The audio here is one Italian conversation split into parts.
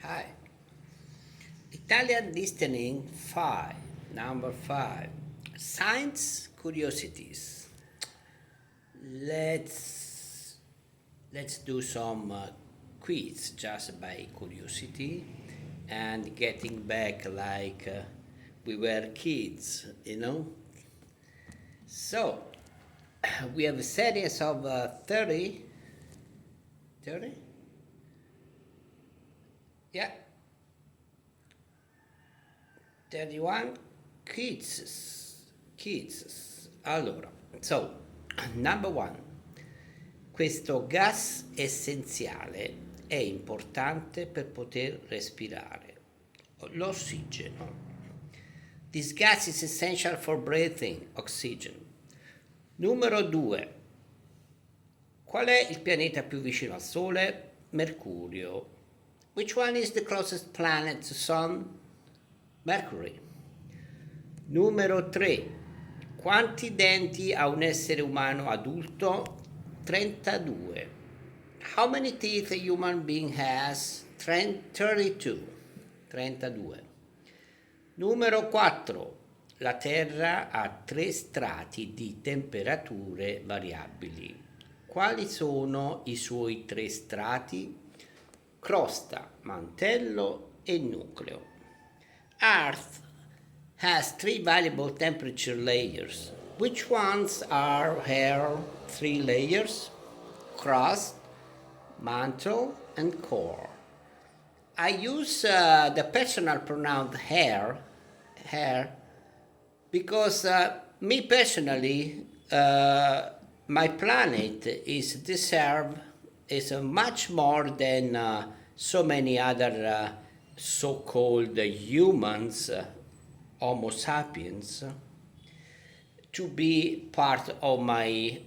Hi. Italian listening 5. Number 5. Science curiosities. Let's let's do some quiz just by curiosity and getting back like we were kids. So, we have a series of 30. 30? Yeah, 31 kids. Allora, so, number one, questo gas essenziale è importante per poter respirare, l'ossigeno. This gas is essential for breathing, oxygen. Numero 2, qual è il pianeta più vicino al Sole? Mercurio. Which one is the closest planet to Sun? Mercury. Numero 3. Quanti denti ha un essere umano adulto? 32. How many teeth a human being has? 32. 32. Numero 4. La Terra ha 3 strati di temperature variabili. Quali sono i suoi 3 strati? Crosta, mantello e nucleo. Earth has 3 variable temperature layers. Which ones are her 3 layers? Crust, mantle, and core. I use the personal pronoun hair, because me personally, my planet is deserve is much more than so many other so-called humans, Homo sapiens, to be part of my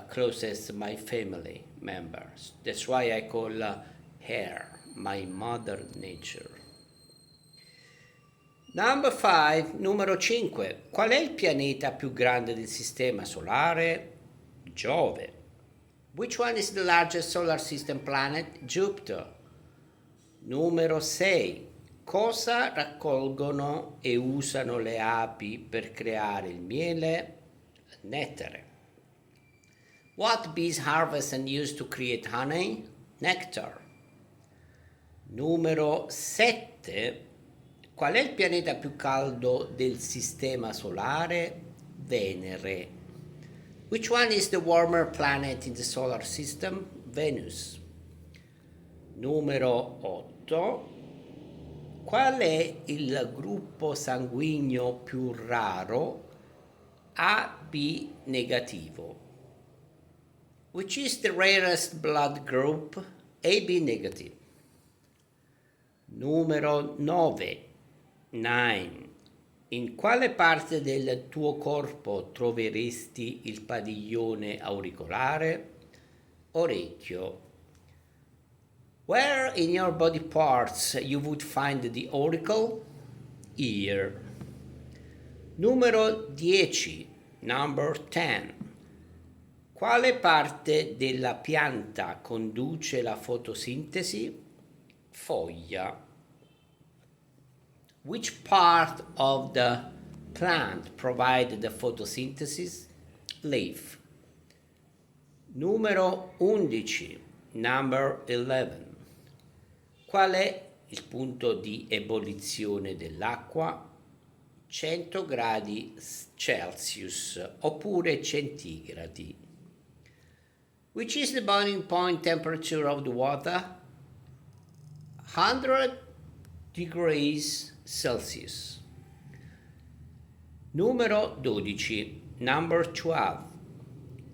closest my family members. That's why I call her my mother nature. Number 5, numero 5. Qual è il pianeta più grande del sistema solare? Giove. Which one is the largest solar system planet? Jupiter. Numero 6. Cosa raccolgono e usano le api per creare il miele? Nettare. What bees harvest and use to create honey? Nectar. Numero 7. Qual è il pianeta più caldo del sistema solare? Venere. Which one is the warmer planet in the solar system? Venus. Numero 8. Qual è il gruppo sanguigno più raro? AB negativo. Which is the rarest blood group? AB negative. Numero 9. 9. In quale parte del tuo corpo troveresti il padiglione auricolare? Orecchio. Where in your body parts you would find the auricle? Ear. Numero 10. Number 10. Quale parte della pianta conduce la fotosintesi? Foglia. Which part of the plant provide the photosynthesis? Leaf. Numero 11. Number 11. Qual è il punto di ebollizione dell'acqua? 100 gradi Celsius oppure centigradi. Which is the boiling point temperature of the water? 100 degrees Celsius. Numero 12. Number 12.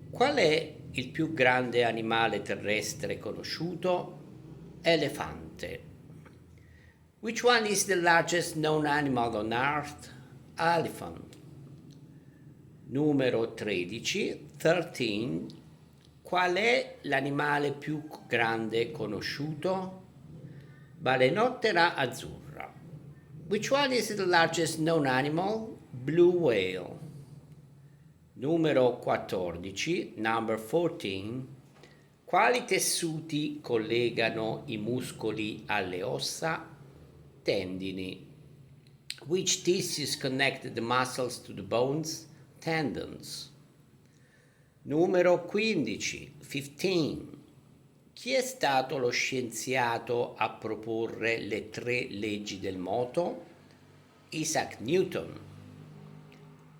Qual è il più grande animale terrestre conosciuto? Elefante. Which one is the largest known animal on Earth? Elephant. Numero 13. 13. Qual è l'animale più grande conosciuto? Balenottera azzurra. Which one is the largest known animal? Blue whale. Numero 14, number 14. Quali tessuti collegano i muscoli alle ossa? Tendini. Which tissues connect the muscles to the bones? Tendons. Numero 15. 15. Chi è stato lo scienziato a proporre le 3 leggi del moto? Isaac Newton.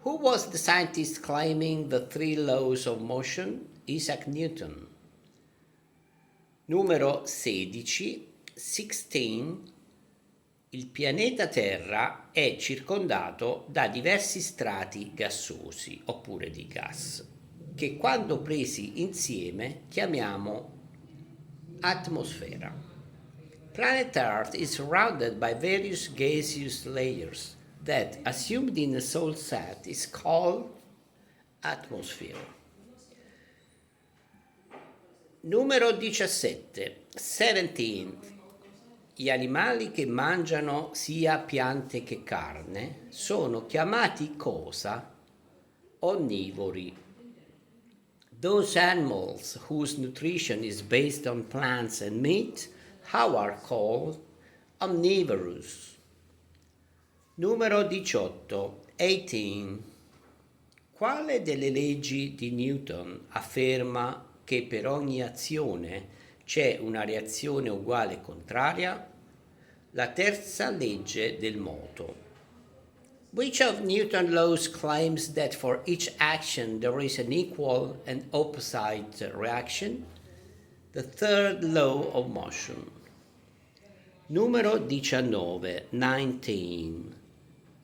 Who was the scientist claiming the 3 laws of motion? Isaac Newton. Numero 16. 16. Il pianeta Terra è circondato da diversi strati gassosi oppure di gas, che quando presi insieme chiamiamo atmosfera. Planet Earth is surrounded by various gaseous layers that, assumed in a solar set, is called atmosphere. Numero 17. 17. Gli animali che mangiano sia piante che carne sono chiamati cosa? Onnivori. Those animals whose nutrition is based on plants and meat, how are called? Omnivorous. Numero 18. 18. Quale delle leggi di Newton afferma che per ogni azione c'è una reazione uguale e contraria? La terza legge del moto. Which of Newton's laws claims that for each action there is an equal and opposite reaction? The third law of motion. Numero 19. 19.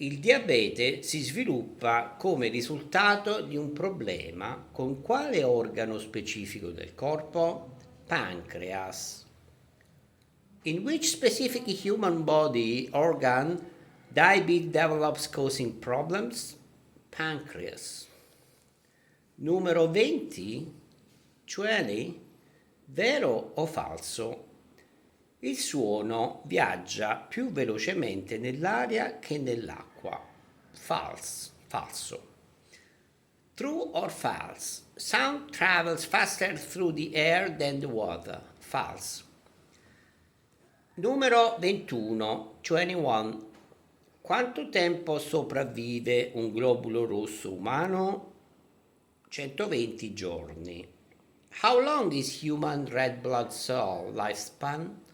Il diabete si sviluppa come risultato di un problema con quale organo specifico del corpo? Pancreas. In which specific human body organ diabetes develops causing problems? Pancreas. Numero 20. 20. Vero o falso? Il suono viaggia più velocemente nell'aria che nell'acqua. Falso. True or false? Sound travels faster through the air than the water. False. Numero 21. 21. Quanto tempo sopravvive un globulo rosso umano? 120 giorni. How long is human red blood cell lifespan?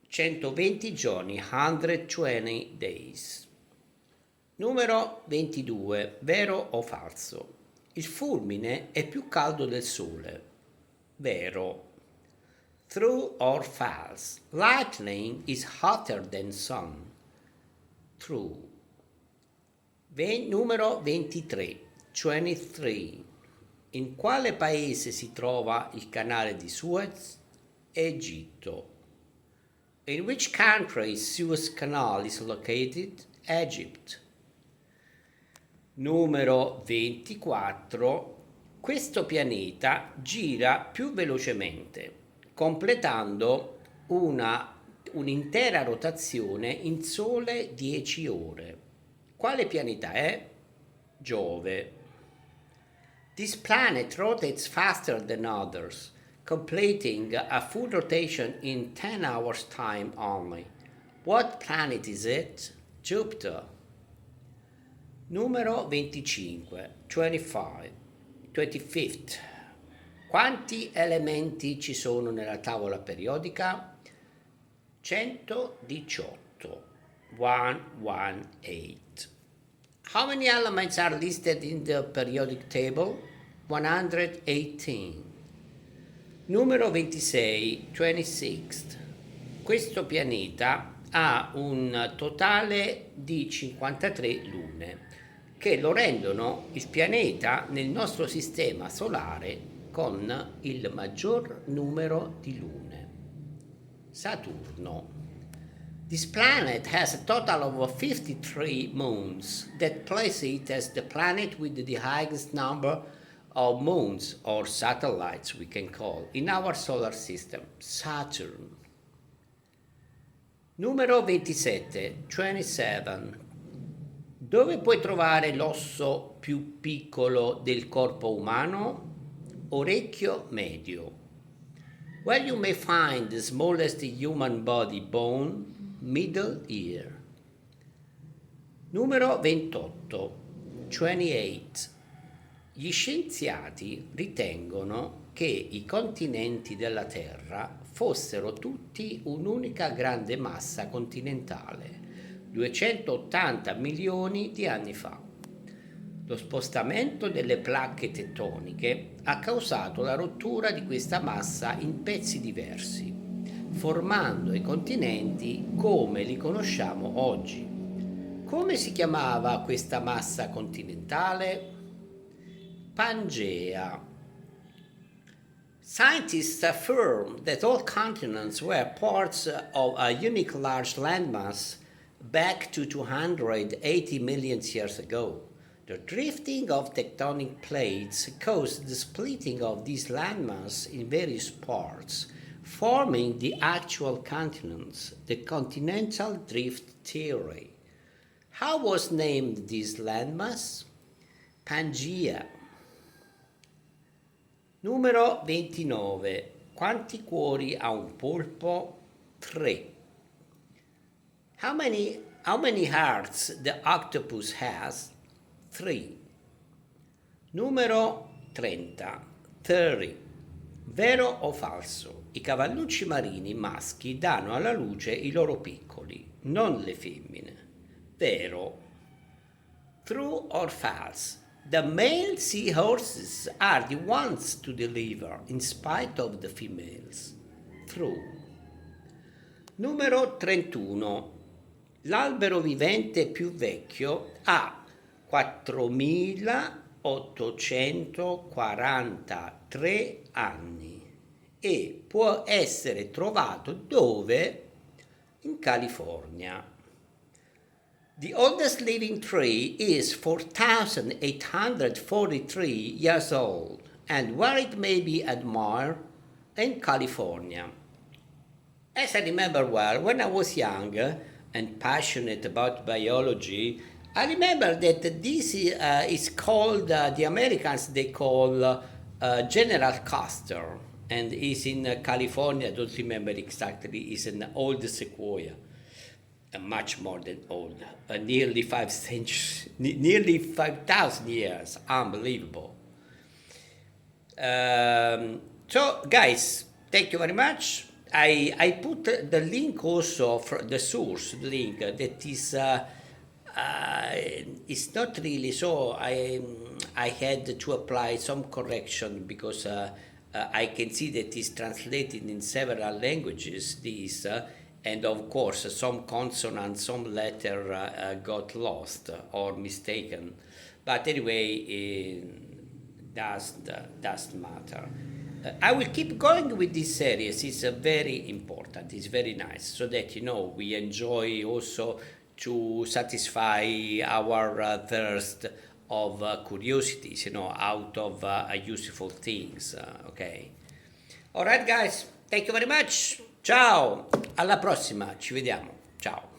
120 giorni, 120 days. Numero 22. Vero o falso? Il fulmine è più caldo del sole. Vero. True or false? Lightning is hotter than sun. True. Numero 23. 23. In quale paese si trova il canale di Suez? Egitto. In which country Suez Canal is located? Egypt. Numero 24. Questo pianeta gira più velocemente, completando un'intera rotazione in sole 10 ore. Quale pianeta è? Giove. This planet rotates faster than others, completing a full rotation in 10 hours time only. What planet is it? Jupiter. Numero 25. 25th. Quanti elementi ci sono nella tavola periodica? 118. 118. How many elements are listed in the periodic table? 118. Numero 26. 26th. Questo pianeta ha un totale di 53 lune, che lo rendono il pianeta nel nostro sistema solare con il maggior numero di lune. Saturno. This planet has a total of 53 moons that place it as the planet with the highest number of moons, or satellites we can call, in our solar system, Saturn. Numero 27, 27. Dove puoi trovare l'osso più piccolo del corpo umano? orecchio medio, where you may find the smallest human body bone, middle ear. Numero 28. 28. Gli scienziati ritengono che i continenti della Terra fossero tutti un'unica grande massa continentale, 280 milioni di anni fa. Lo spostamento delle placche tettoniche ha causato la rottura di questa massa in pezzi diversi, formando i continenti come li conosciamo oggi. Come si chiamava questa massa continentale? Pangea. Scientists affirm that all continents were parts of a unique large landmass back to 280 million years ago. The drifting of tectonic plates caused the splitting of this landmass in various parts, forming the actual continents, the continental drift theory. How was named this landmass? Pangea. Numero 29. Quanti cuori ha un polpo? 3. How many hearts the octopus has? 3. Numero 30. 30. Vero o falso? I cavallucci marini maschi danno alla luce i loro piccoli, non le femmine. Vero. True or false? The male seahorses are the ones to deliver in spite of the females. True. Numero 31. L'albero vivente più vecchio ha 4.843 anni e può essere trovato dove? In California. The oldest living tree is 4,843 years old, and where it may be admired? In California. As I remember well, when I was young and passionate about biology, I remember that this is called, the Americans, they call General Custer, and is in California. I don't remember exactly, is an old sequoia. Much more than old, nearly 5 centuries, nearly 5,000 years, unbelievable. So guys, thank you very much. I put the link also for the source link that is it's not really so. I had to apply some correction because I can see that it's translated in several languages. This. And of course, some consonant, some letter got lost or mistaken. But anyway, doesn't matter. I will keep going with this series. It's very important. It's very nice, so that we enjoy also to satisfy our thirst of curiosities, out of useful things. Okay. All right, guys. Thank you very much. Ciao, alla prossima, ci vediamo. Ciao.